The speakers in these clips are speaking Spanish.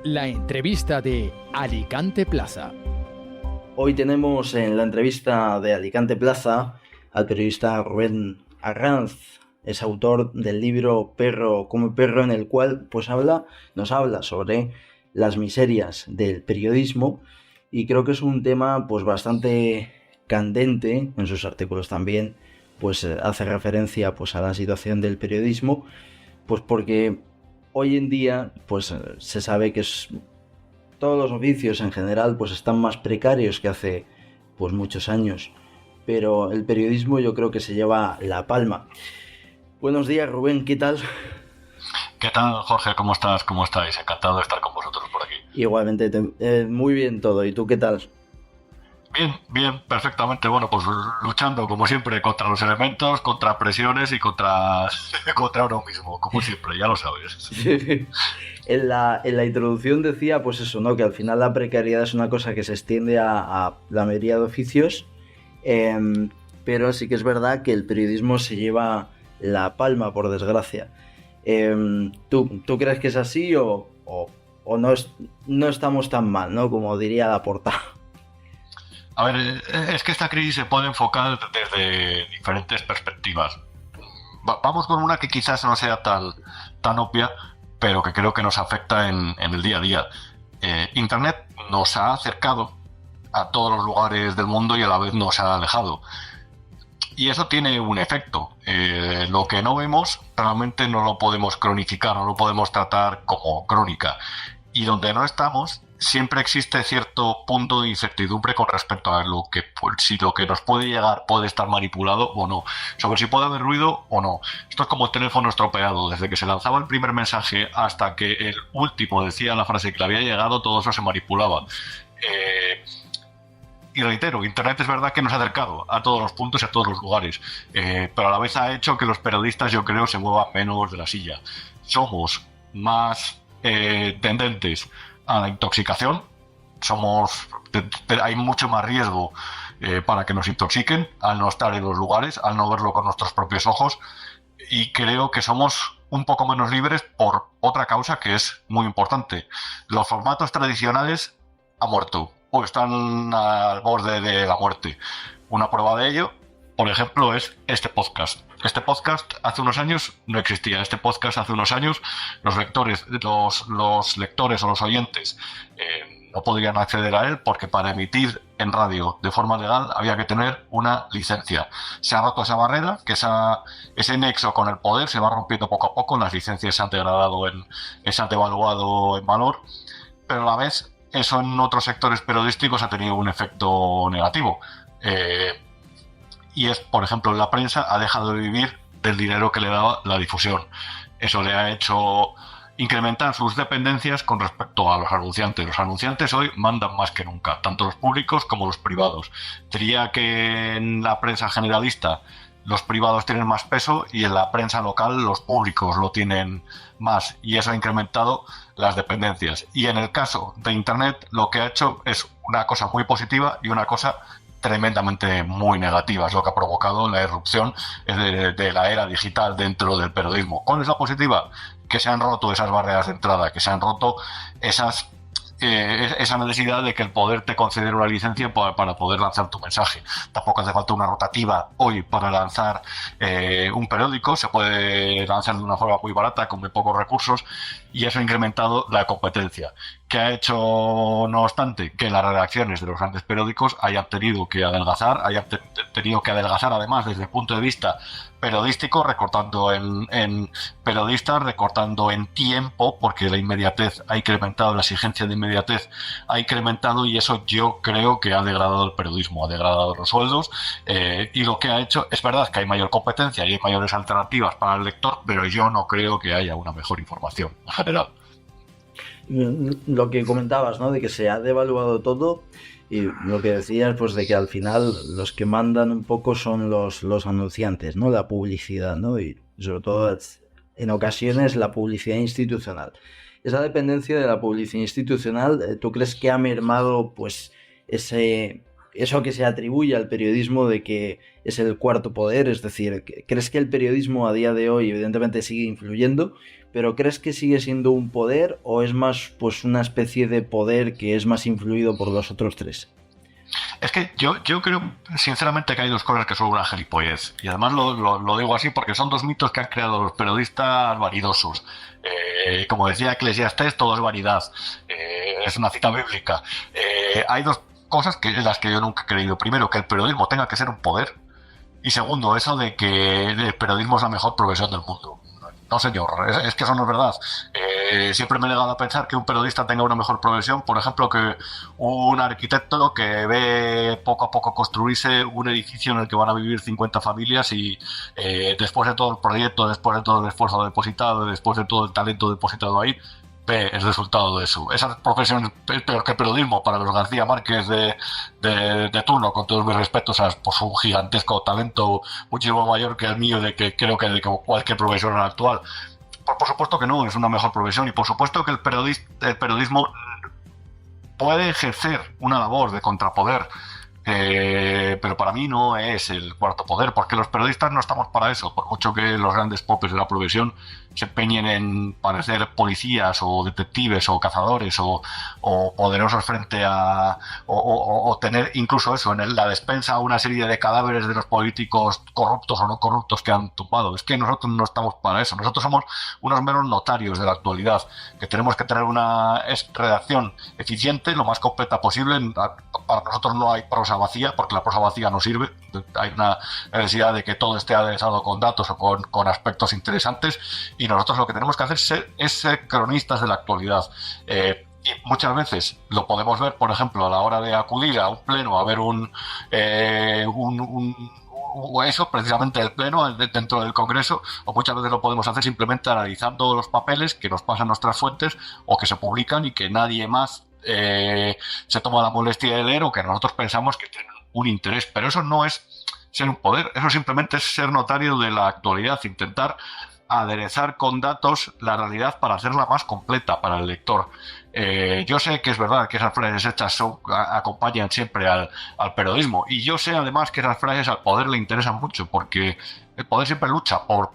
La entrevista de Alicante Plaza. Hoy tenemos en la entrevista de Alicante Plaza al periodista Rubén Arranz. Es autor del libro Perro come perro, en el cual nos habla sobre las miserias del periodismo, y creo que es un tema bastante candente. En sus artículos también hace referencia a la situación del periodismo, porque hoy en día se sabe que todos los oficios en general están más precarios que hace muchos años, pero el periodismo yo creo que se lleva la palma. Buenos días, Rubén, ¿qué tal? ¿Qué tal, Jorge? ¿Cómo estás? ¿Cómo estáis? Encantado de estar con vosotros por aquí. Igualmente, muy bien todo. ¿Y tú qué tal? Bien, perfectamente. Bueno, pues luchando como siempre contra los elementos, contra presiones y contra uno mismo, como siempre, ya lo sabes. En la introducción decía ¿no? Que al final la precariedad es una cosa que se extiende a la mayoría de oficios, pero sí que es verdad que el periodismo se lleva la palma, por desgracia. ¿Tú crees que es así o no estamos tan mal, ¿no? Como diría Laporta? A ver, es que esta crisis se puede enfocar desde diferentes perspectivas. Vamos con una que quizás no sea tan obvia, pero que creo que nos afecta en el día a día. Internet nos ha acercado a todos los lugares del mundo y a la vez nos ha alejado. Y eso tiene un efecto. Lo que no vemos realmente no lo podemos cronificar, no lo podemos tratar como crónica. Y donde no estamos, siempre existe cierto punto de incertidumbre con respecto a si lo que nos puede llegar puede estar manipulado o no, sobre si puede haber ruido o no. Esto es como el teléfono estropeado. Desde que se lanzaba el primer mensaje hasta que el último decía la frase que le había llegado, todo eso se manipulaba. Y reitero, Internet es verdad que nos ha acercado a todos los puntos y a todos los lugares, pero a la vez ha hecho que los periodistas, yo creo, se muevan menos de la silla. Somos más tendentes a la intoxicación, hay mucho más riesgo para que nos intoxiquen al no estar en los lugares, al no verlo con nuestros propios ojos, y creo que somos un poco menos libres por otra causa que es muy importante. Los formatos tradicionales han muerto o están al borde de la muerte. Una prueba de ello, por ejemplo, es este podcast. Este podcast hace unos años no existía. Este podcast hace unos años los lectores o los oyentes no podrían acceder a él, porque para emitir en radio de forma legal había que tener una licencia. Se ha roto esa barrera, que ese nexo con el poder se va rompiendo poco a poco. Las licencias se han devaluado en valor, pero a la vez eso en otros sectores periodísticos ha tenido un efecto negativo. Y es, por ejemplo, la prensa ha dejado de vivir del dinero que le daba la difusión. Eso le ha hecho incrementar sus dependencias con respecto a los anunciantes. Los anunciantes hoy mandan más que nunca, tanto los públicos como los privados. Diría que en la prensa generalista los privados tienen más peso y en la prensa local los públicos lo tienen más, y eso ha incrementado las dependencias. Y en el caso de Internet, lo que ha hecho es una cosa muy positiva y una cosa tremendamente muy negativa. Es lo que ha provocado la irrupción de la era digital dentro del periodismo. ¿Cuál es la positiva? Que se han roto esas barreras de entrada, que se han roto esa necesidad de que el poder te concediera una licencia para poder lanzar tu mensaje. Tampoco hace falta una rotativa hoy para lanzar un periódico. Se puede lanzar de una forma muy barata, con muy pocos recursos, y eso ha incrementado la competencia. ¿Qué ha hecho, no obstante? Que las redacciones de los grandes periódicos hayan tenido que adelgazar, además desde el punto de vista periodístico, recortando en periodistas, recortando en tiempo, porque la inmediatez ha incrementado, la exigencia de inmediatez ha incrementado, y eso yo creo que ha degradado el periodismo, ha degradado los sueldos, y lo que ha hecho, es verdad que hay mayor competencia y hay mayores alternativas para el lector, pero yo no creo que haya una mejor información en general. Lo que comentabas, ¿no? De que se ha devaluado todo, y lo que decías, de que al final los que mandan un poco son los anunciantes, ¿no? La publicidad, ¿no? Y sobre todo en ocasiones la publicidad institucional. Esa dependencia de la publicidad institucional, ¿tú crees que ha mermado ese eso que se atribuye al periodismo de que es el cuarto poder, es decir, ¿crees que el periodismo a día de hoy evidentemente sigue influyendo, pero crees que sigue siendo un poder o es más pues una especie de poder que es más influido por los otros tres? Es que yo creo, sinceramente, que hay dos cosas que son una gilipollez. Y además lo digo así porque son dos mitos que han creado los periodistas vanidosos. Como decía Eclesiastés, todo es vanidad. Es una cita bíblica. Hay dos cosas en las que yo nunca he creído. Primero, que el periodismo tenga que ser un poder. Y segundo, eso de que el periodismo es la mejor profesión del mundo. No, señor, es que eso no es verdad. Siempre me he negado a pensar que un periodista tenga una mejor profesión, por ejemplo, que un arquitecto que ve poco a poco construirse un edificio en el que van a vivir 50 familias y después de todo el proyecto, después de todo el esfuerzo depositado, después de todo el talento depositado ahí, ve el resultado de eso. Esa profesión es peor que el periodismo para los García Márquez de turno, con todos mis respetos a pues, un gigantesco talento muchísimo mayor que el mío, de que creo que de cualquier profesión actual. Por supuesto que no, es una mejor profesión, y por supuesto que el periodismo puede ejercer una labor de contrapoder, pero para mí no es el cuarto poder, porque los periodistas no estamos para eso, por mucho que los grandes popes de la profesión se empeñen en parecer policías o detectives o cazadores o poderosos frente a o tener incluso eso en la despensa una serie de cadáveres de los políticos corruptos o no corruptos que han tumbado. Es que nosotros no estamos para eso, nosotros somos unos meros notarios de la actualidad, que tenemos que tener una redacción eficiente, lo más completa posible. Para nosotros no hay prosa vacía, porque la prosa vacía no sirve. Hay una necesidad de que todo esté aderezado con datos o con aspectos interesantes, y nosotros lo que tenemos que hacer es ser cronistas de la actualidad. Y muchas veces lo podemos ver, por ejemplo, a la hora de acudir a un pleno a ver eso, precisamente el pleno dentro del Congreso, o muchas veces lo podemos hacer simplemente analizando los papeles que nos pasan nuestras fuentes o que se publican y que nadie más se toma la molestia de leer, o que nosotros pensamos que tienen un interés. Pero eso no es ser un poder, eso simplemente es ser notario de la actualidad, intentar aderezar con datos la realidad para hacerla más completa para el lector. Yo sé que es verdad que esas frases hechas acompañan siempre al periodismo, y yo sé además que esas frases al poder le interesan mucho, porque el poder siempre lucha por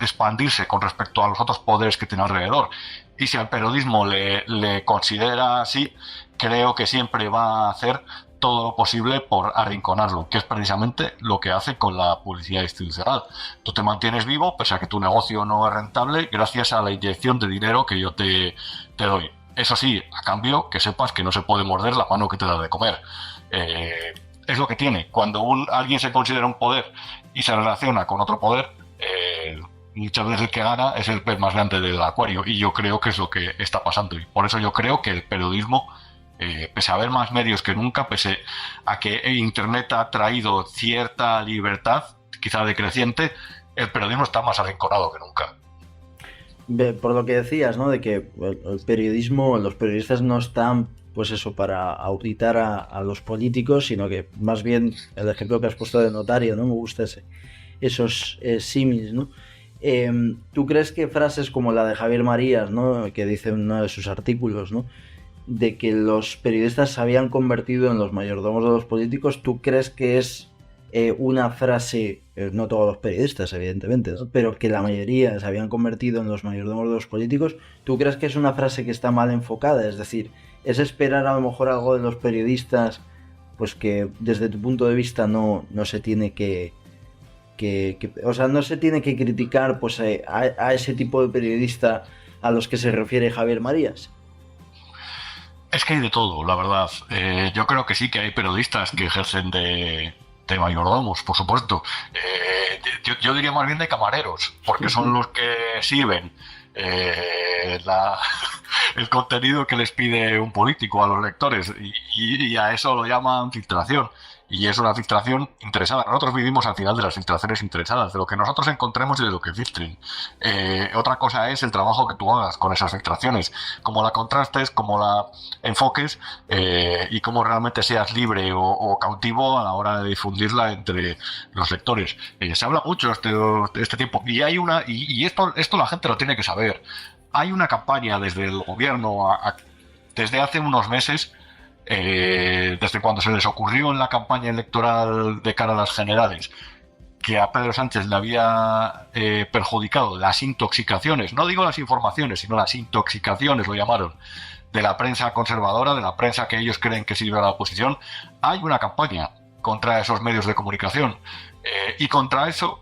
expandirse con respecto a los otros poderes que tiene alrededor, y si al periodismo le considera así, creo que siempre va a hacer todo lo posible por arrinconarlo, que es precisamente lo que hace con la publicidad institucional. Tú te mantienes vivo pese a que tu negocio no es rentable gracias a la inyección de dinero que yo te doy. Eso sí, a cambio, que sepas que no se puede morder la mano que te da de comer. Es lo que tiene. Cuando alguien se considera un poder y se relaciona con otro poder, muchas veces el que gana es el pez más grande del acuario, y yo creo que es lo que está pasando. Y por eso yo creo que el periodismo, pese a haber más medios que nunca, pese a que Internet ha traído cierta libertad, quizá decreciente, el periodismo está más arrinconado que nunca. Por lo que decías, ¿no? De que el periodismo, los periodistas no están, pues eso, para auditar a los políticos, sino que más bien el ejemplo que has puesto de notario, ¿no? Me gusta esos símiles, ¿no? ¿Tú crees que frases como la de Javier Marías, ¿no? Que dice en uno de sus artículos, ¿no? De que los periodistas se habían convertido en los mayordomos de los políticos, ¿tú crees que es una frase, no todos los periodistas evidentemente, ¿no? Pero que la mayoría se habían convertido en los mayordomos de los políticos? ¿Tú crees que es una frase que está mal enfocada? Es decir, ¿es esperar a lo mejor algo de los periodistas pues que desde tu punto de vista no se tiene o sea, no se tiene que criticar pues a ese tipo de periodista a los que se refiere Javier Marías? Es que hay de todo, la verdad. Yo creo que sí que hay periodistas que ejercen de mayordomos, por supuesto. Yo diría más bien de camareros, porque son los que sirven el contenido que les pide un político a los lectores, y a eso lo llaman filtración. Y es una filtración interesada. Nosotros vivimos al final de las filtraciones interesadas, de lo que nosotros encontremos y de lo que filtren. Otra cosa es el trabajo que tú hagas con esas filtraciones, cómo la contrastes, cómo la enfoques, y cómo realmente seas libre o cautivo a la hora de difundirla entre los lectores. Se habla mucho de este tiempo, y hay y esto la gente lo tiene que saber. Hay una campaña desde el gobierno desde hace unos meses desde cuando se les ocurrió en la campaña electoral de cara a las generales que a Pedro Sánchez le había perjudicado las intoxicaciones, no digo las informaciones, sino las intoxicaciones, lo llamaron, de la prensa conservadora, de la prensa que ellos creen que sirve a la oposición, hay una campaña contra esos medios de comunicación. Y contra eso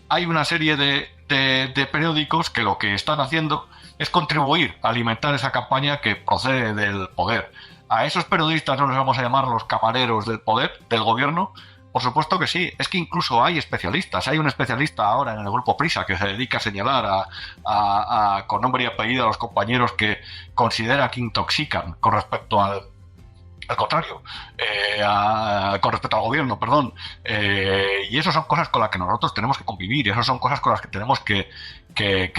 hay una serie de periódicos que lo que están haciendo es contribuir a alimentar esa campaña que procede del poder. A esos periodistas no les vamos a llamar los camareros del poder, del gobierno. Por supuesto que sí, es que incluso hay especialistas. Hay un especialista ahora en el grupo Prisa que se dedica a señalar con nombre y apellido a los compañeros que considera que intoxican con respecto al contrario, con respecto al gobierno, perdón. Y eso son cosas con las que nosotros tenemos que convivir, y eso son cosas con las que tenemos que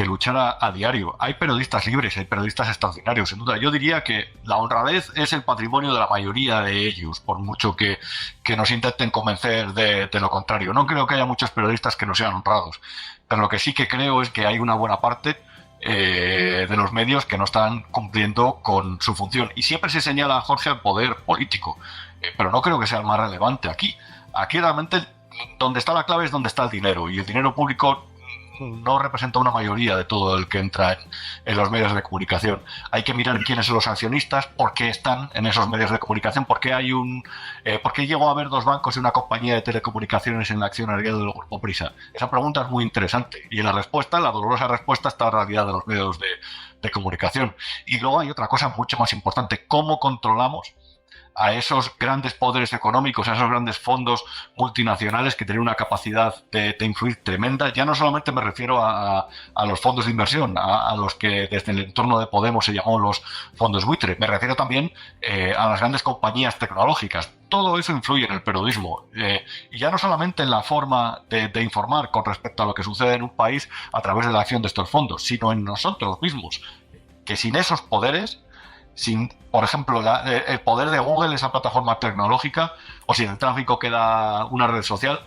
luchar a diario. Hay periodistas libres, hay periodistas extraordinarios, sin duda. Yo diría que la honradez es el patrimonio de la mayoría de ellos, por mucho que nos intenten convencer de lo contrario. No creo que haya muchos periodistas que no sean honrados, pero lo que sí que creo es que hay una buena parte de los medios que no están cumpliendo con su función. Y siempre se señala a Jorge al poder político, pero no creo que sea el más relevante aquí. Aquí realmente donde está la clave es donde está el dinero, y el dinero público no representa una mayoría de todo el que entra en los medios de comunicación. Hay que mirar quiénes son los accionistas, por qué están en esos medios de comunicación, por qué llegó a haber 2 bancos y una compañía de telecomunicaciones en la accionariado del grupo Prisa. Esa pregunta es muy interesante, y en la dolorosa respuesta, está la realidad de los medios de comunicación. Y luego hay otra cosa mucho más importante: cómo controlamos a esos grandes poderes económicos, a esos grandes fondos multinacionales que tienen una capacidad de influir tremenda. Ya no solamente me refiero a los fondos de inversión, a los que desde el entorno de Podemos se llamó los fondos buitre. Me refiero también a las grandes compañías tecnológicas. Todo eso influye en el periodismo. Y ya no solamente en la forma de informar con respecto a lo que sucede en un país a través de la acción de estos fondos, sino en nosotros mismos. Que sin esos poderes, sin, por ejemplo, el poder de Google, esa plataforma tecnológica, o sin el tráfico que da una red social,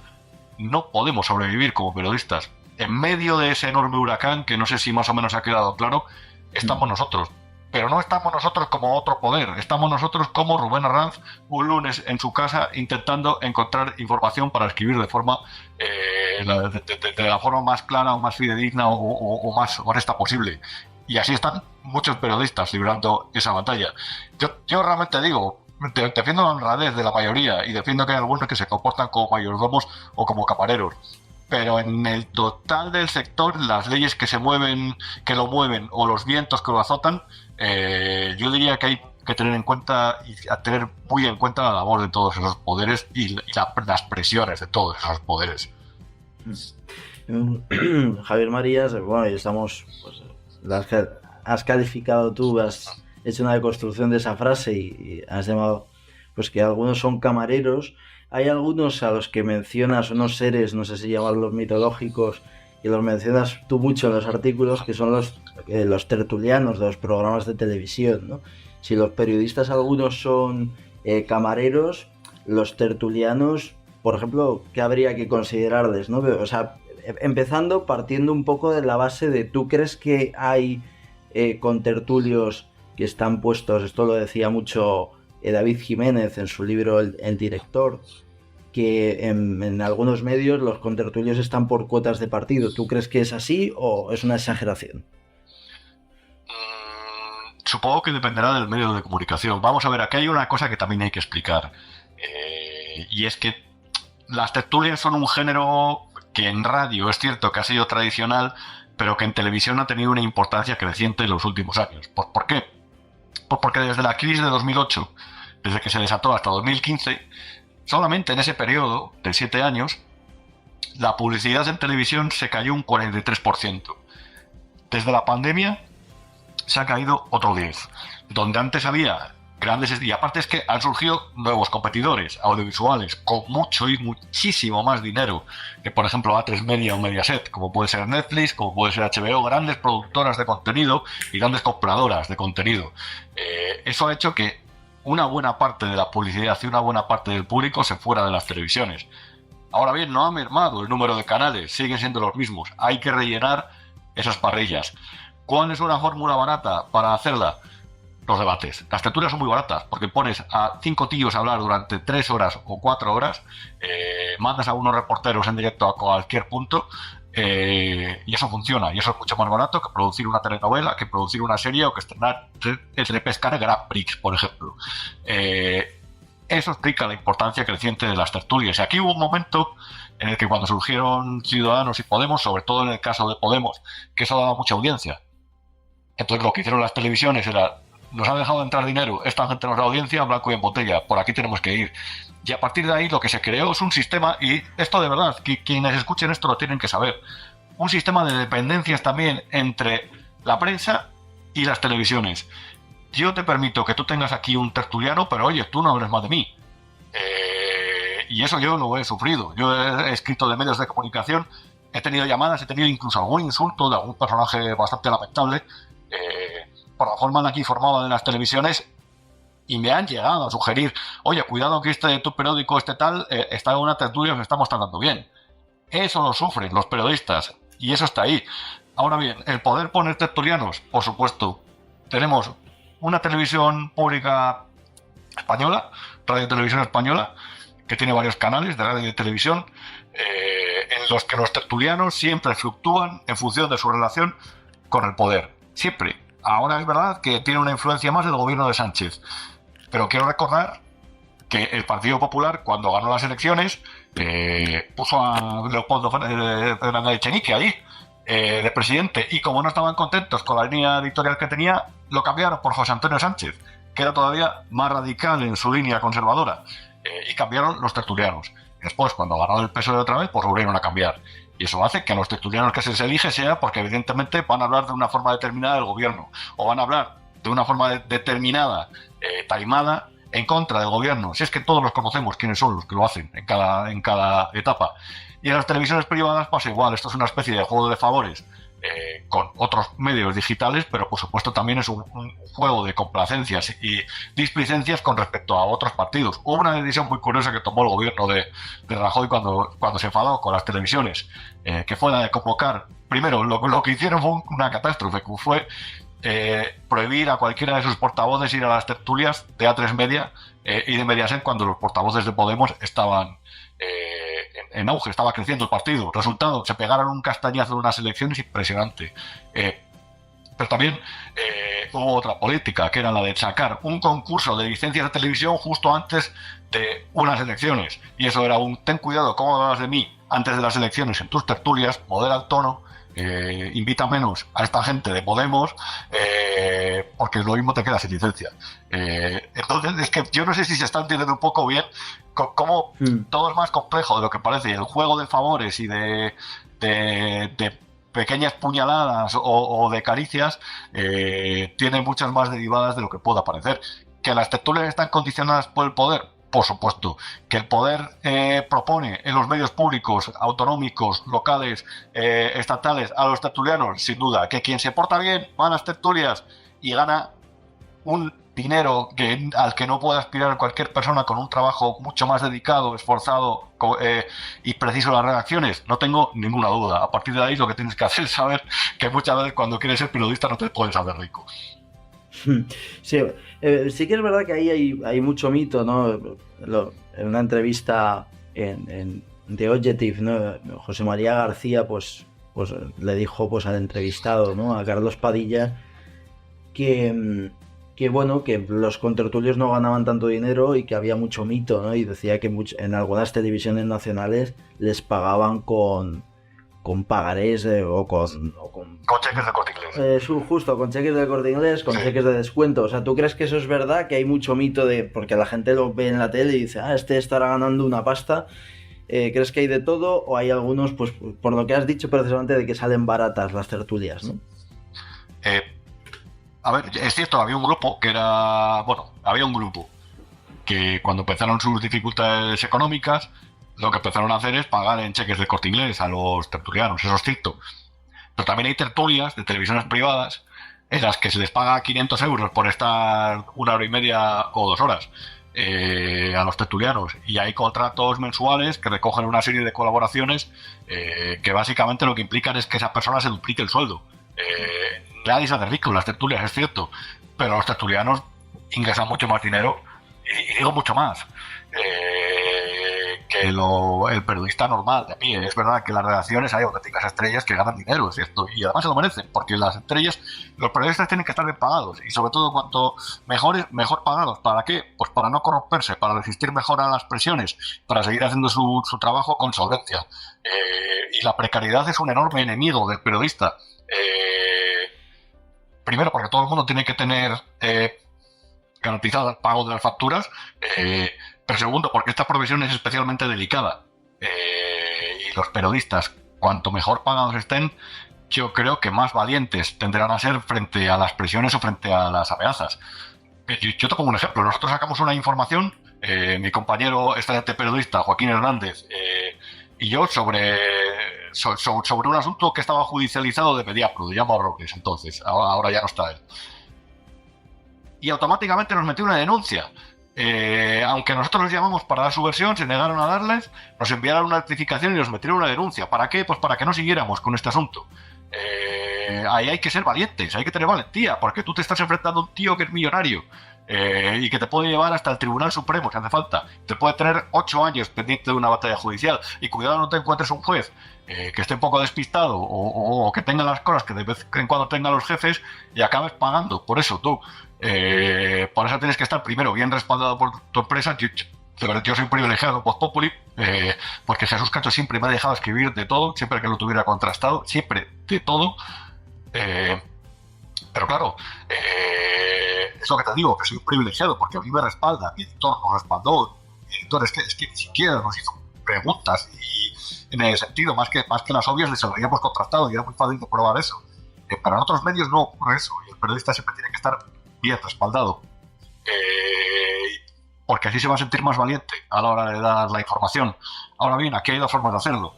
no podemos sobrevivir como periodistas. En medio de ese enorme huracán, que no sé si más o menos ha quedado claro, estamos nosotros. Pero no estamos nosotros como otro poder, estamos nosotros como Rubén Arranz, un lunes en su casa intentando encontrar información para escribir de la forma más clara o más fidedigna o más honesta posible. Y así están muchos periodistas librando esa batalla. Yo realmente digo, defiendo la honradez de la mayoría, y defiendo que hay algunos que se comportan como mayordomos o como camareros. Pero en el total del sector, las leyes que lo mueven, o los vientos que lo azotan, yo diría que hay que tener en cuenta y a tener muy en cuenta la labor de todos esos poderes y las presiones de todos esos poderes. Javier Marías, bueno, y estamos, pues, has calificado tú, has hecho una deconstrucción de esa frase y has llamado, pues, que algunos son camareros. Hay algunos a los que mencionas, unos seres, no sé si llamarlos mitológicos, y los mencionas tú mucho en los artículos, que son los tertulianos de los programas de televisión, ¿no? Si los periodistas algunos son camareros, los tertulianos, por ejemplo, ¿qué habría que considerarles, ¿no? O sea, partiendo un poco de la base de, ¿tú crees que hay contertulios que están puestos? Esto lo decía mucho David Jiménez en su libro El Director, que en algunos medios los contertulios están por cuotas de partido. ¿Tú crees que es así o es una exageración? Supongo que dependerá del medio de comunicación. Vamos a ver, aquí hay una cosa que también hay que explicar, y es que las tertulias son un género que en radio es cierto que ha sido tradicional, pero que en televisión ha tenido una importancia creciente en los últimos años. ¿Por qué? Pues porque desde la crisis de 2008, desde que se desató hasta 2015, solamente en ese periodo de 7 años, la publicidad en televisión se cayó un 43%. Desde la pandemia se ha caído otro 10%. Donde antes había grandes... Y aparte es que han surgido nuevos competidores audiovisuales con mucho y muchísimo más dinero que, por ejemplo, A3 Media o Mediaset, como puede ser Netflix, como puede ser HBO, grandes productoras de contenido y grandes compradoras de contenido. Eso ha hecho que una buena parte de la publicidad y una buena parte del público se fuera de las televisiones. Ahora bien, no ha mermado el número de canales, siguen siendo los mismos. Hay que rellenar esas parrillas. ¿Cuál es una fórmula barata para hacerla? los debates. Las tertulias son muy baratas, porque pones a 5 tíos a hablar durante 3 horas o 4 horas, mandas a unos reporteros en directo a cualquier punto, y eso funciona. Y eso es mucho más barato que producir una telenovela, que producir una serie o que estrenar entre pescar el Grand Prix, por ejemplo. Eso explica la importancia creciente de las tertulias. Y aquí hubo un momento en el que cuando surgieron Ciudadanos y Podemos, sobre todo en el caso de Podemos, que eso daba mucha audiencia. Entonces lo que hicieron las televisiones era: nos han dejado entrar dinero, esta gente nos da audiencia, blanco y en botella, por aquí tenemos que ir. Y a partir de ahí lo que se creó es un sistema, y esto de verdad, que quienes escuchen esto lo tienen que saber, un sistema de dependencias también entre la prensa y las televisiones. Yo te permito que tú tengas aquí un tertuliano, pero oye, tú no hables más de mí. Y eso yo lo he sufrido. Yo he escrito de medios de comunicación, he tenido llamadas, he tenido incluso algún insulto de algún personaje bastante lamentable, por la forma en la que informaba de las televisiones, y me han llegado a sugerir: oye, cuidado que tu periódico, tal, está en una tertulia, nos estamos tratando bien. Eso lo sufren los periodistas, y eso está ahí. Ahora bien, el poder poner tertulianos, por supuesto. Tenemos una televisión pública española, Radio y Televisión Española, que tiene varios canales de radio y televisión, en los que los tertulianos siempre fluctúan en función de su relación con el poder. Siempre. Ahora es verdad que tiene una influencia más del gobierno de Sánchez. Pero quiero recordar que el Partido Popular, cuando ganó las elecciones, puso a Leopoldo Fernández Echenique ahí, de presidente. Y como no estaban contentos con la línea editorial que tenía, lo cambiaron por José Antonio Sánchez, que era todavía más radical en su línea conservadora. Y cambiaron los tertulianos. Después, cuando ganó el PSOE otra vez, pues volvieron a cambiar. Y eso hace que a los tertulianos que se les elige sea porque evidentemente van a hablar de una forma determinada del gobierno, o van a hablar de una forma determinada, taimada, en contra del gobierno. Si es que todos los conocemos quiénes son los que lo hacen en cada etapa. Y en las televisiones privadas pasa igual. Esto es una especie de juego de favores con otros medios digitales, pero por supuesto también es un juego de complacencias y displicencias con respecto a otros partidos. Hubo una decisión muy curiosa que tomó el gobierno de Rajoy cuando se enfadó con las televisiones, que fue la de convocar. Primero, lo que hicieron fue una catástrofe, que fue prohibir a cualquiera de sus portavoces ir a las tertulias de A3 Media y de Mediaset cuando los portavoces de Podemos estaban en auge, estaba creciendo el partido. Resultado, se pegaron un castañazo en unas elecciones impresionante. Pero también hubo otra política, que era la de sacar un concurso de licencias de televisión justo antes de unas elecciones. Y eso era ten cuidado cómo hablas de mí antes de las elecciones en tus tertulias, modera el tono, invita menos a esta gente de Podemos, porque lo mismo te quedas sin licencia. Entonces, es que yo no sé si se está entendiendo un poco bien cómo todo es más complejo de lo que parece. El juego de favores y de pequeñas puñaladas o de caricias tiene muchas más derivadas de lo que pueda parecer. ¿Que las tertulias están condicionadas por el poder? Por supuesto. ¿Que el poder propone en los medios públicos, autonómicos, locales, estatales, a los tertulianos? Sin duda. ¿Que quien se porta bien va a las tertulias y gana un dinero al que no puede aspirar cualquier persona con un trabajo mucho más dedicado, esforzado y preciso en las redacciones? No tengo ninguna duda. A partir de ahí lo que tienes que hacer es saber que muchas veces cuando quieres ser periodista no te puedes hacer rico. Sí, sí que es verdad que ahí hay mucho mito, ¿no? En una entrevista en The Objective, ¿no? José María García pues le dijo pues al entrevistado, ¿no? A Carlos Padilla, que bueno, que los contertulios no ganaban tanto dinero y que había mucho mito, ¿no? Y decía que en algunas televisiones nacionales les pagaban con pagarés o con cheques de Corte Inglés. Justo, con cheques de Corte Inglés, con cheques de descuento. O sea, ¿tú crees que eso es verdad? Que hay mucho mito porque la gente lo ve en la tele y dice, este estará ganando una pasta. ¿Crees que hay de todo? ¿O hay algunos, pues por lo que has dicho precisamente, de que salen baratas las tertulias, ¿no? A ver, es cierto, había un grupo que cuando empezaron sus dificultades económicas, lo que empezaron a hacer es pagar en cheques de Corte Inglés a los tertulianos, eso es cierto. Pero también hay tertulias de televisiones privadas en las que se les paga 500 euros por estar 1 hora y media o 2 horas a los tertulianos. Y hay contratos mensuales que recogen una serie de colaboraciones que básicamente lo que implican es que esa persona se duplique el sueldo. nadie se hace rico en las tertulias, es cierto, pero los tertulianos ingresan mucho más dinero, y digo mucho más, que el periodista normal de a pie. Es verdad que en las redacciones hay auténticas estrellas que ganan dinero, es cierto, y además se lo merecen, porque las estrellas, los periodistas tienen que estar bien pagados, y sobre todo cuanto mejor pagados. ¿Para qué? Pues para no corromperse, para resistir mejor a las presiones, para seguir haciendo su trabajo con solvencia. Y la precariedad es un enorme enemigo del periodista. Primero, porque todo el mundo tiene que tener garantizado el pago de las facturas, pero segundo, porque esta profesión es especialmente delicada, y los periodistas, cuanto mejor pagados estén, yo creo que más valientes tendrán a ser frente a las presiones o frente a las amenazas. Yo te pongo un ejemplo. Nosotros sacamos una información, mi compañero excelente periodista Joaquín Hernández y yo, sobre un asunto que estaba judicializado de Mediapro, de Llamo Robles, entonces, ahora ya no está él. Y automáticamente nos metió una denuncia. Aunque nosotros los llamamos para dar su versión, se negaron a darles, nos enviaron una notificación y nos metieron una denuncia. ¿Para qué? Pues para que no siguiéramos con este asunto. Ahí hay que ser valientes, hay que tener valentía, porque tú te estás enfrentando a un tío que es millonario, y que te puede llevar hasta el Tribunal Supremo si hace falta. Te puede tener 8 años pendiente de una batalla judicial, y cuidado no te encuentres un juez que esté un poco despistado o que tenga las cosas que de vez en cuando tengan los jefes y acabes pagando. Por eso tú, por eso tienes que estar primero bien respaldado por tu empresa. Yo soy privilegiado Voz Populi, porque Jesús Cacho siempre me ha dejado escribir de todo, siempre que lo tuviera contrastado, siempre de todo. Pero claro, es lo que te digo, que soy un privilegiado, porque a mí me respalda, mi editor nos respaldó, mi editor es que ni siquiera nos hizo preguntas, y en el sentido, más que las obvias, les habríamos contrastado y era muy fácil de probar eso. Para otros medios no ocurre eso, y el periodista siempre tiene que estar bien respaldado, porque así se va a sentir más valiente a la hora de dar la información. Ahora bien, aquí hay dos formas de hacerlo.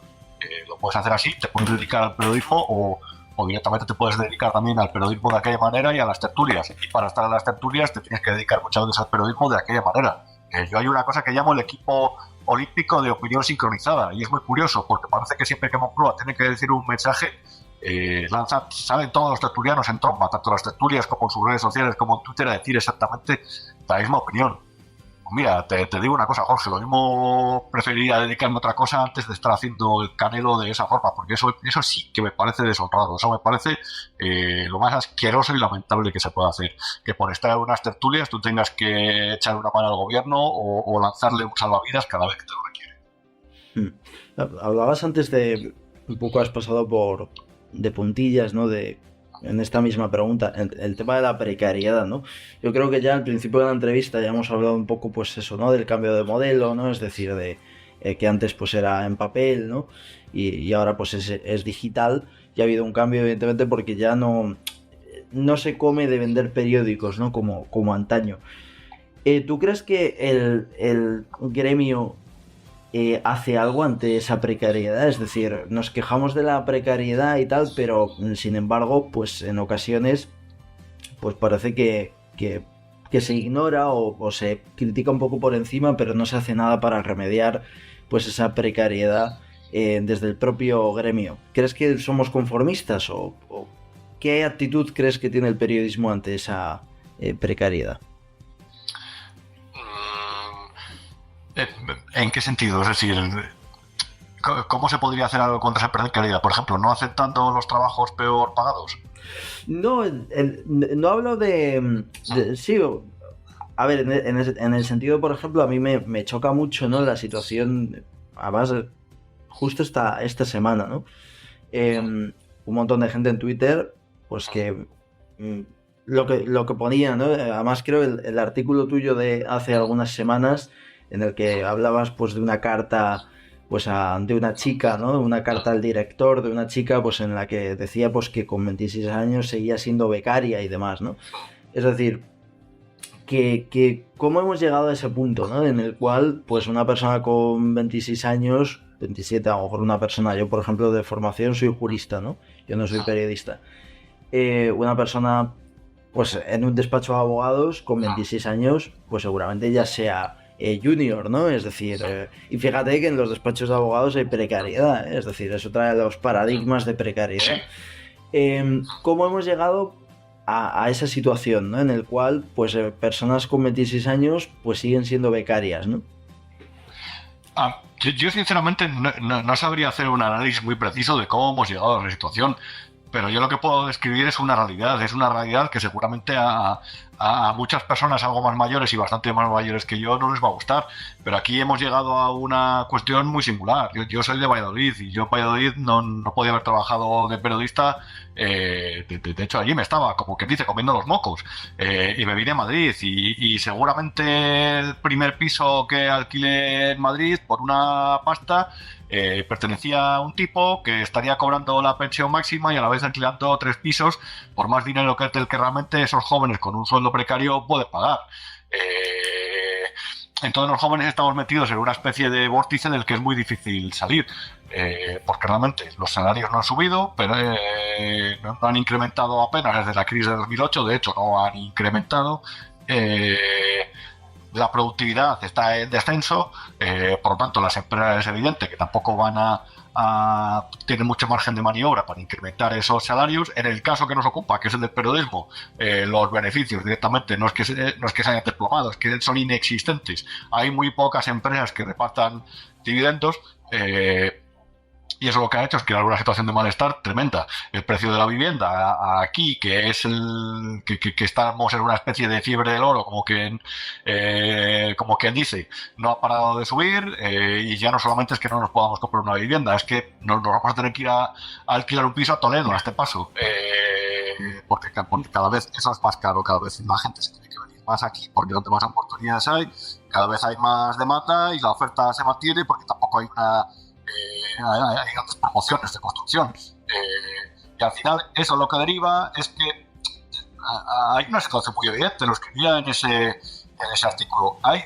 Lo puedes hacer así, te puedes dedicar al periodismo, o directamente te puedes dedicar también al periodismo de aquella manera y a las tertulias. Y para estar en las tertulias te tienes que dedicar muchas veces al periodismo de aquella manera. Yo hay una cosa que llamo el equipo olímpico de opinión sincronizada, y es muy curioso, porque parece que siempre que Moncloa tiene que decir un mensaje, salen todos los tertulianos en tromba, tanto las tertulias como en sus redes sociales como en Twitter, a decir exactamente la misma opinión. Mira, te digo una cosa, Jorge, lo mismo preferiría dedicarme a otra cosa antes de estar haciendo el Canelo de esa forma, porque eso sí que me parece deshonrado, eso me parece lo más asqueroso y lamentable que se puede hacer, que por estar en unas tertulias tú tengas que echar una mano al gobierno o lanzarle un salvavidas cada vez que te lo requiere. Hablabas antes de, un poco has pasado de puntillas, ¿no? En esta misma pregunta, el tema de la precariedad, ¿no? Yo creo que ya al principio de la entrevista ya hemos hablado un poco, pues eso, ¿no? Del cambio de modelo, ¿no? Es decir, de que antes pues era en papel, ¿no? Y ahora pues es digital. Y ha habido un cambio, evidentemente, porque ya no se come de vender periódicos, ¿no? Como antaño. ¿Tú crees que el gremio hace algo ante esa precariedad? Es decir, nos quejamos de la precariedad y tal, pero sin embargo, pues en ocasiones pues parece que se ignora o se critica un poco por encima, pero no se hace nada para remediar pues esa precariedad desde el propio gremio. ¿Crees que somos conformistas o qué actitud crees que tiene el periodismo ante esa precariedad? ¿En qué sentido? Es decir, ¿cómo se podría hacer algo contra esa precariedad? Por ejemplo, ¿no aceptando los trabajos peor pagados? No, no hablo de sí, a ver, en el sentido, por ejemplo, a mí me choca mucho, ¿no? La situación, además, justo esta semana, ¿no? Un montón de gente en Twitter, pues que lo que ponía, ¿no? Además creo el artículo tuyo de hace algunas semanas, en el que hablabas pues de una carta pues de una chica, ¿no? Una carta al director de una chica pues en la que decía pues que con 26 años seguía siendo becaria y demás, ¿no? Es decir, que cómo hemos llegado a ese punto, ¿no? En el cual pues una persona con 26 años, 27 a lo mejor una persona, yo por ejemplo de formación soy jurista, ¿no? Yo no soy periodista. Una persona pues en un despacho de abogados con 26 años pues seguramente ya sea junior, ¿no? Es decir, y fíjate que en los despachos de abogados hay precariedad, ¿eh? Es decir, eso trae los paradigmas de precariedad. ¿Cómo hemos llegado a esa situación, ¿no? En el cual pues personas con 26 años pues siguen siendo becarias, ¿no? Yo sinceramente no sabría hacer un análisis muy preciso de cómo hemos llegado a la situación, pero yo lo que puedo describir es una realidad que seguramente a muchas personas algo más mayores y bastante más mayores que yo no les va a gustar, pero aquí hemos llegado a una cuestión muy singular. Yo soy de Valladolid y yo en Valladolid no podía haber trabajado de periodista, de hecho allí me estaba, como que dice, comiendo los mocos, y me vine a Madrid y seguramente el primer piso que alquilé en Madrid por una pasta pertenecía a un tipo que estaría cobrando la pensión máxima y a la vez alquilando 3 pisos por más dinero que el que realmente esos jóvenes con un sueldo precario pueden pagar. Entonces los jóvenes estamos metidos en una especie de vórtice del que es muy difícil salir, porque realmente los salarios no han subido, pero no han incrementado apenas desde la crisis de 2008, de hecho no han incrementado. La productividad está en descenso, por lo tanto las empresas es evidente que tampoco van a tener mucho margen de maniobra para incrementar esos salarios. En el caso que nos ocupa, que es el del periodismo, los beneficios directamente no es que se hayan desplomado, es que son inexistentes. Hay muy pocas empresas que repartan dividendos, y eso lo que ha hecho es crear una situación de malestar tremenda. El precio de la vivienda aquí, que es que estamos en una especie de fiebre del oro, como quien dice, no ha parado de subir, y ya no solamente es que no nos podamos comprar una vivienda, es que nos vamos a tener que ir a alquilar un piso a Toledo a este paso, porque cada vez eso es más caro, cada vez más gente se tiene que venir más aquí, porque donde más oportunidades hay, cada vez hay más demanda y la oferta se mantiene porque tampoco hay hay grandes promociones de construcción, y al final eso lo que deriva es que hay una situación muy evidente, lo escribía en ese artículo, hay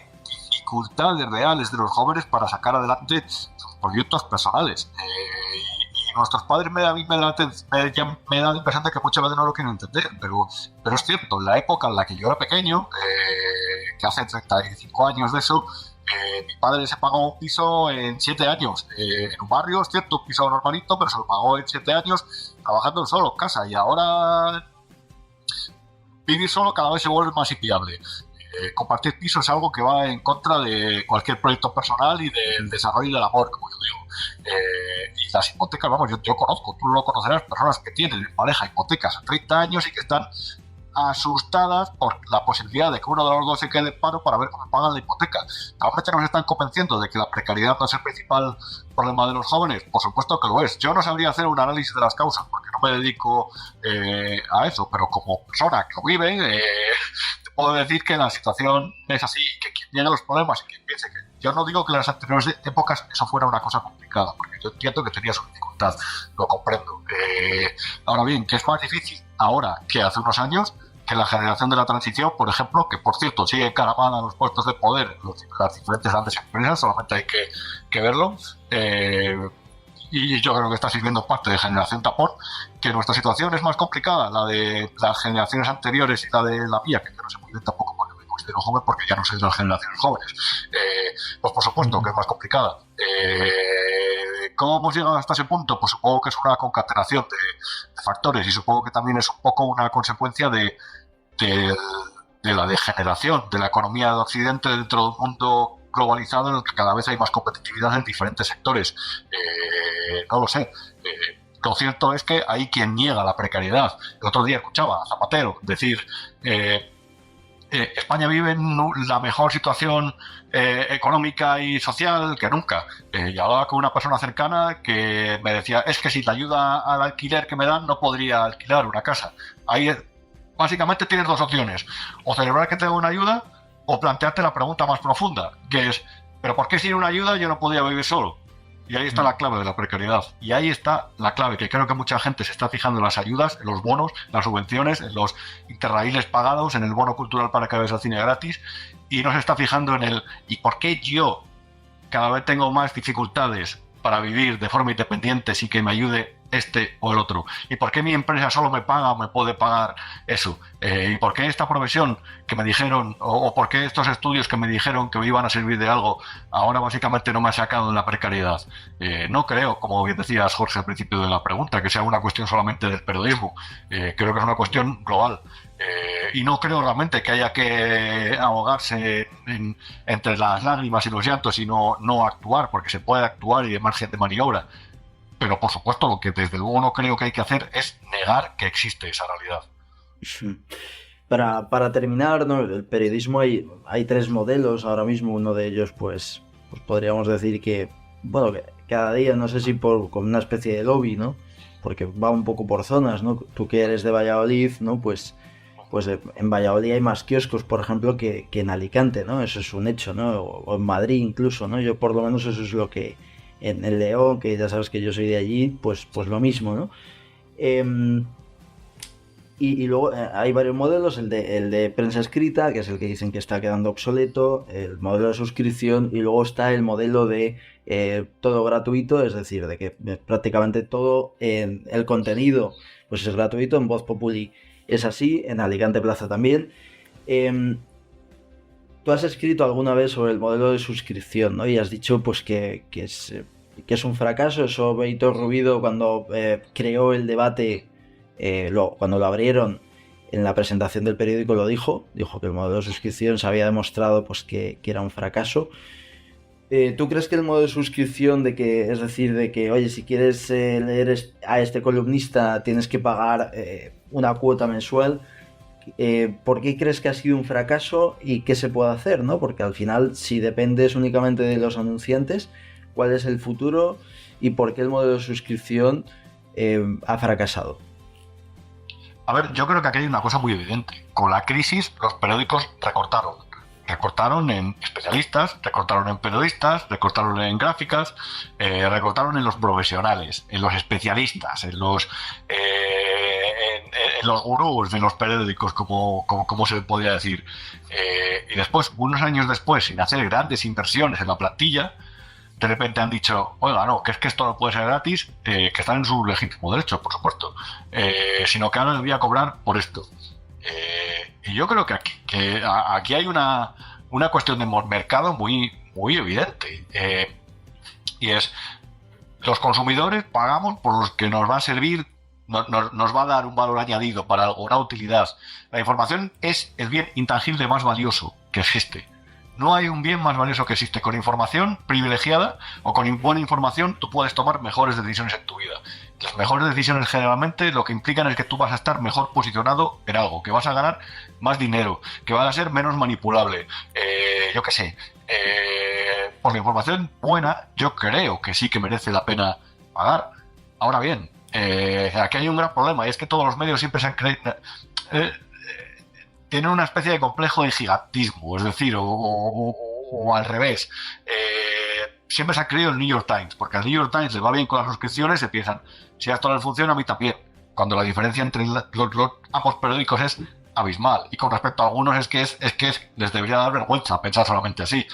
dificultades reales de los jóvenes para sacar adelante sus proyectos personales, y nuestros padres me da la impresión de que muchas veces no lo quieren entender, pero es cierto, en la época en la que yo era pequeño, que hace 35 años de eso, mi padre se pagó un piso en 7 años, en un barrio, es cierto, un piso normalito, pero se lo pagó en 7 años trabajando solo en casa, y ahora vivir solo cada vez se vuelve más inviable. Compartir piso es algo que va en contra de cualquier proyecto personal y del desarrollo del amor, como yo digo. Y las hipotecas, vamos, yo conozco, tú lo conocerás, personas que tienen en pareja hipotecas a 30 años y que están asustadas por la posibilidad de que uno de los dos se quede en paro para ver cómo pagan la hipoteca. Ahora nos están convenciendo de que la precariedad no es el principal problema de los jóvenes. Por supuesto que lo es. Yo no sabría hacer un análisis de las causas porque no me dedico a eso, pero como persona que lo vive, te puedo decir que la situación es así, que quien tiene los problemas y quien piense que... Yo no digo que en las anteriores épocas eso fuera una cosa complicada, porque yo entiendo que tenía su dificultad, lo comprendo. Ahora bien, que es más difícil ahora que hace unos años, que la generación de la transición, por ejemplo, que por cierto sigue encaramada a los puestos de poder las diferentes grandes empresas, solamente hay que verlo, y yo creo que está sirviendo parte de generación tapón, que nuestra situación es más complicada, la de las generaciones anteriores y la de la mía, que yo no sé muy bien tampoco porque me considero joven, porque ya no soy de las generaciones jóvenes, pues por supuesto que es más complicada. ¿Cómo hemos llegado hasta ese punto? Pues supongo que es una concatenación de factores, y supongo que también es un poco una consecuencia de la degeneración de la economía de Occidente dentro de un mundo globalizado en el que cada vez hay más competitividad en diferentes sectores. No lo sé. Lo cierto es que hay quien niega la precariedad. El otro día escuchaba a Zapatero decir España vive en la mejor situación económica y social que nunca. Y hablaba con una persona cercana que me decía, es que sin la ayuda al alquiler que me dan no podría alquilar una casa. Ahí básicamente tienes dos opciones, o celebrar que tengo una ayuda o plantearte la pregunta más profunda, que es, ¿pero por qué sin una ayuda yo no podía vivir solo? Y ahí está la clave de la precariedad. Y ahí está la clave, que creo que mucha gente se está fijando en las ayudas, en los bonos, las subvenciones, en los interraíles pagados, en el bono cultural para que veas el cine gratis, y no se está fijando en el ¿y por qué yo cada vez tengo más dificultades para vivir de forma independiente sin que me ayude este o el otro? ¿Y por qué mi empresa solo me paga o me puede pagar eso? ¿Y por qué esta profesión que me dijeron, o por qué estos estudios que me dijeron que me iban a servir de algo, ahora básicamente no me ha sacado en la precariedad? No creo, como bien decías, Jorge, al principio de la pregunta, que sea una cuestión solamente del periodismo. Creo que es una cuestión global. Y no creo realmente que haya que ahogarse entre las lágrimas y los llantos y no actuar, porque se puede actuar y hay margen de maniobra. Pero por supuesto lo que desde luego no creo que hay que hacer es negar que existe esa realidad. Para terminar, ¿no? El periodismo hay tres modelos ahora mismo. Uno de ellos pues podríamos decir que, bueno, que cada día, no sé si con una especie de lobby, ¿no? Porque va un poco por zonas, ¿no? Tú que eres de Valladolid, ¿no? Pues en Valladolid hay más kioscos, por ejemplo, que en Alicante, ¿no? Eso es un hecho, ¿no? O en Madrid incluso, ¿no? Yo por lo menos eso es lo que... En el León, que ya sabes que yo soy de allí, pues lo mismo, ¿no? Y luego hay varios modelos, el de prensa escrita, que es el que dicen que está quedando obsoleto, el modelo de suscripción, y luego está el modelo de todo gratuito, es decir, de que prácticamente todo el contenido pues es gratuito. En Voz Populi es así, en Alicante Plaza también. Tú has escrito alguna vez sobre el modelo de suscripción, ¿no? Y has dicho pues que es un fracaso. Eso Beito Rubido, cuando creó el debate, cuando lo abrieron en la presentación del periódico, lo dijo que el modelo de suscripción se había demostrado pues que era un fracaso. ¿Tú crees que el modelo de suscripción, de que, oye, si quieres leer a este columnista tienes que pagar una cuota mensual, ¿por qué crees que ha sido un fracaso y qué se puede hacer, ¿no? Porque al final, si dependes únicamente de los anunciantes, ¿cuál es el futuro y por qué el modelo de suscripción ha fracasado? A ver, yo creo que aquí hay una cosa muy evidente. Con la crisis, los periódicos recortaron. Recortaron en especialistas, recortaron en periodistas, recortaron en gráficas, recortaron en los profesionales, en los especialistas, en los gurús de los periódicos, como se podría decir. Y después, unos años después, sin hacer grandes inversiones en la plantilla, de repente han dicho, oiga, no, que es que esto no puede ser gratis, que están en su legítimo derecho, por supuesto, sino que ahora les voy a cobrar por esto. Y yo creo que aquí hay una cuestión de mercado muy, muy evidente. Y es, los consumidores pagamos por los que nos va a servir, nos va a dar un valor añadido para algo, una utilidad. La información es el bien intangible más valioso que existe. No hay un bien más valioso que existe. Con información privilegiada o con buena información tú puedes tomar mejores decisiones en tu vida. Las mejores decisiones generalmente lo que implican es que tú vas a estar mejor posicionado en algo, que vas a ganar más dinero, que vas a ser menos manipulable. Yo qué sé. Por la información buena yo creo que sí que merece la pena pagar. Ahora bien, aquí hay un gran problema y es que todos los medios siempre se han creído... tienen una especie de complejo de gigantismo, es decir, o al revés. Siempre se ha creído el New York Times, porque al New York Times le va bien con las suscripciones y piensan, si a esto les funciona, a mí también. Cuando la diferencia entre ambos periódicos es abismal. Y con respecto a algunos es que les debería dar vergüenza pensar solamente así.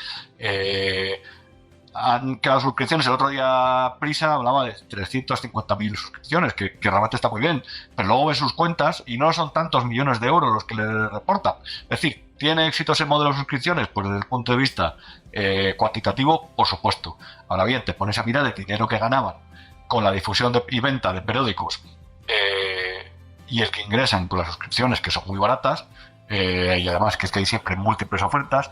Han quedado suscripciones. El otro día Prisa hablaba de 350.000 suscripciones, que realmente está muy bien, pero luego ves sus cuentas y no son tantos millones de euros los que le reportan. Es decir, ¿tiene éxito ese modelo de suscripciones? Pues desde el punto de vista cuantitativo, por supuesto. Ahora bien, te pones a mirar el dinero que ganaban con la difusión y venta de periódicos y el que ingresan con las suscripciones, que son muy baratas, y además que es que hay siempre múltiples ofertas.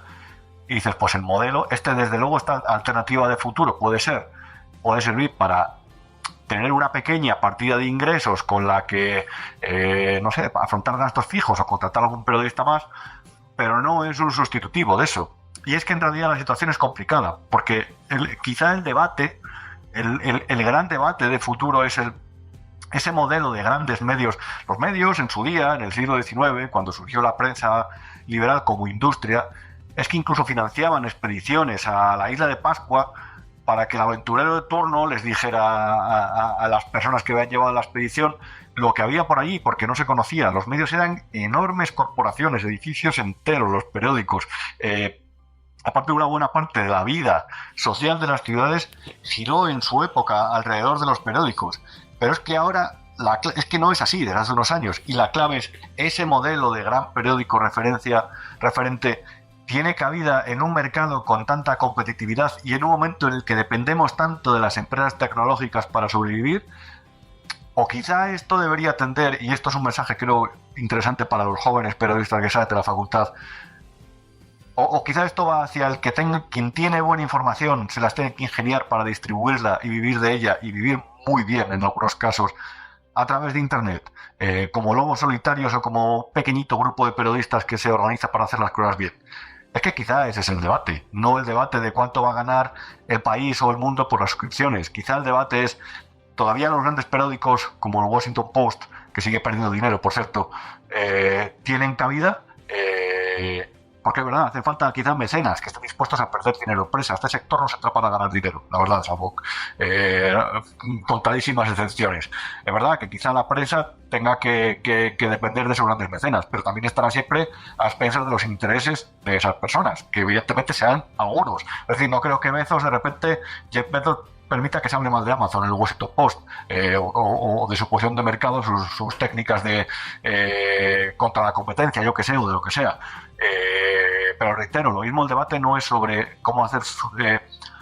Y dices, pues el modelo, desde luego, esta alternativa de futuro puede servir para tener una pequeña partida de ingresos con la que, no sé, afrontar gastos fijos o contratar a algún periodista más, pero no es un sustitutivo de eso. Y es que en realidad la situación es complicada, porque quizá el debate, el gran debate de futuro es ese modelo de grandes medios. Los medios en su día, en el siglo XIX, cuando surgió la prensa liberal como industria, es que incluso financiaban expediciones a la isla de Pascua para que el aventurero de turno les dijera a las personas que habían llevado la expedición lo que había por allí, porque no se conocía. Los medios eran enormes corporaciones, edificios enteros, los periódicos. Aparte, una buena parte de la vida social de las ciudades giró en su época alrededor de los periódicos. Pero es que ahora es que no es así desde hace unos años, y la clave es ese modelo de gran periódico referente tiene cabida en un mercado con tanta competitividad y en un momento en el que dependemos tanto de las empresas tecnológicas para sobrevivir. O quizá esto debería tender, y esto es un mensaje creo interesante para los jóvenes periodistas que salen de la facultad, o quizá esto va hacia el que quien tiene buena información se las tiene que ingeniar para distribuirla y vivir de ella, y vivir muy bien en algunos casos a través de internet, como lobos solitarios o como pequeñito grupo de periodistas que se organiza para hacer las cosas bien. Es que quizá ese es el debate, no el debate de cuánto va a ganar el país o el mundo por las suscripciones. Quizá el debate es, todavía los grandes periódicos como el Washington Post, que sigue perdiendo dinero, por cierto, tienen cabida, porque es verdad, hace falta quizás mecenas que estén dispuestos a perder dinero. Empresas, este sector no se trata para ganar dinero, la verdad, salvo contadísimas excepciones. Es verdad que quizá la prensa tenga que depender de esos grandes mecenas, pero también estará siempre a expensas de los intereses de esas personas, que evidentemente sean algunos. Es decir, no creo que Bezos, de repente, Jeff Bezos, permita que se hable mal de Amazon en el Washington Post, o de su posición de mercado, sus técnicas de contra la competencia, yo que sé, o de lo que sea. Pero reitero, lo mismo el debate no es sobre cómo hacer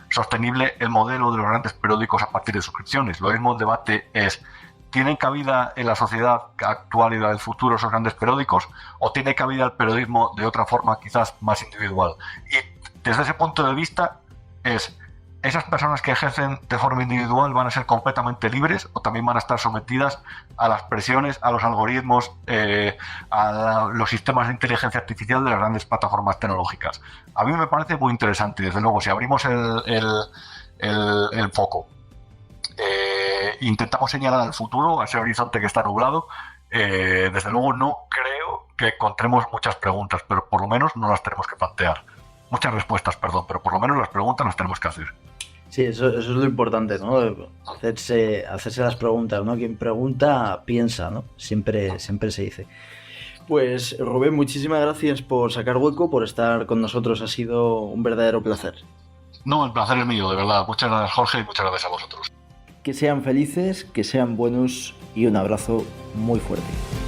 sostenible el modelo de los grandes periódicos a partir de suscripciones. Lo mismo el debate es, ¿tienen cabida en la sociedad actual y la del futuro esos grandes periódicos? ¿O tiene cabida el periodismo de otra forma, quizás más individual? Y desde ese punto de vista es, ¿esas personas que ejercen de forma individual van a ser completamente libres o también van a estar sometidas a las presiones, a los algoritmos, a los sistemas de inteligencia artificial de las grandes plataformas tecnológicas? A mí me parece muy interesante, y desde luego, si abrimos el foco, intentamos señalar al futuro, a ese horizonte que está nublado, desde luego no creo que encontremos muchas preguntas, pero por lo menos no las tenemos que plantear. Muchas respuestas, perdón, pero por lo menos las preguntas las tenemos que hacer. Sí, eso es lo importante, ¿no? Hacerse las preguntas, ¿no? Quien pregunta, piensa, ¿no? Siempre se dice. Pues, Rubén, muchísimas gracias por sacar hueco, por estar con nosotros. Ha sido un verdadero placer. No, el placer es mío, de verdad. Muchas gracias, Jorge, y muchas gracias a vosotros. Que sean felices, que sean buenos y un abrazo muy fuerte.